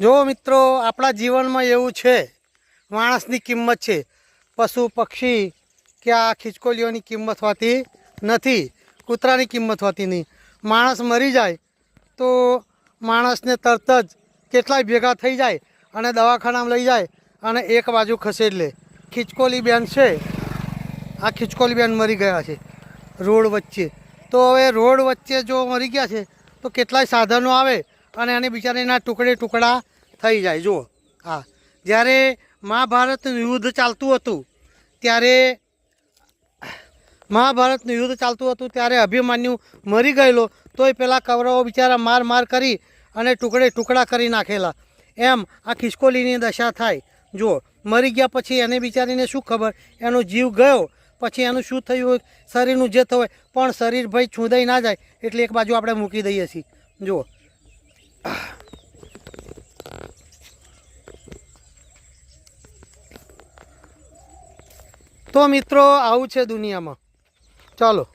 જો મિત્રો આપણા જીવનમાં એવું છે, માણસની કિંમત છે, પશુ પક્ષી કે આ ખિસકોલીઓની કિંમત હોતી નથી, કૂતરાની કિંમત હોતી નહીં. માણસ મરી જાય તો માણસને તરત જ કેટલાય ભેગા થઈ જાય અને દવાખાનામાં લઈ જાય અને એક બાજુ ખસેડી લે. ખિસકોલી બેન છે, આ ખિસકોલી બેન મરી ગયા છે રોડ વચ્ચે. તો હવે રોડ વચ્ચે જો મરી ગયા છે તો કેટલાય સાધનો આવે અને એને બિચારીના ટુકડે ટુકડા થઈ જાય. જુઓ, હા, જ્યારે મહાભારતનું યુદ્ધ ચાલતું હતું ત્યારે અભિમન્યુ મરી ગયેલો તોય પેલા કૌરવો બિચારા માર કરી અને ટુકડે ટુકડા કરી નાખેલા. એમ આ ખિસકોલીની દશા થાય. જુઓ, મરી ગયા પછી એને બિચારીને શું ખબર, એનો જીવ ગયો પછી એનું શું થયું હોય, શરીરનું જે થયું હોય, પણ શરીર ભાઈ છૂંદાઈ ના જાય એટલે એક બાજુ આપણે મૂકી દઈએ છીએ. જુઓ, તો મિત્રો આવું છે દુનિયામાં. ચાલો,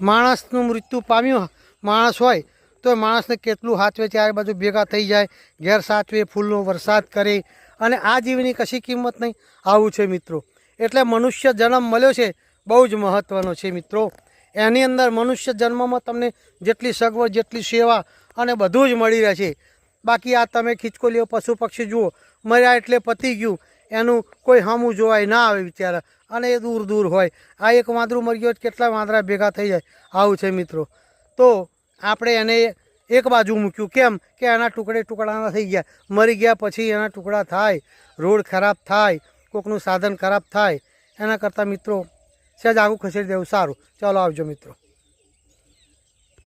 માણસનું મૃત્યુ પામ્યું માણસ હોય તો માણસને કેટલું સાચવે, ચારે બાજુ ભેગા થઈ જાય, ઘેર સાચવે, ફૂલનો વરસાદ કરે અને આ જીવની કશી કિંમત નહીં. આવું છે મિત્રો. એટલે મનુષ્ય જન્મ મળ્યો છે બહુ જ મહત્ત્વનો છે મિત્રો. એની અંદર મનુષ્ય જન્મમાં તમને જેટલી સગવડ, જેટલી સેવા અને બધું જ મળી રહે છે. બાકી આ તમે ખિસકોલીઓ પશુ પક્ષી જુઓ, મર્યા એટલે પતી ગયું, એનું કોઈ સામું જોવાય ના આવે બિચારા, અને એ દૂર દૂર હોય. આ એક વાંદરું મરી ગયો, કેટલા વાંદરા ભેગા થઈ જાય. આવું છે મિત્રો. તો આપણે એને એક બાજુ મૂક્યું, કેમ કે એના ટુકડે ટુકડાના થઈ ગયા. મરી ગયા પછી એના ટુકડા થાય, રોડ ખરાબ થાય, કોકનું સાધન ખરાબ થાય, એના કરતાં મિત્રો સહેજ આગું ખસેડી દેવું સારું. ચાલો, આવજો મિત્રો.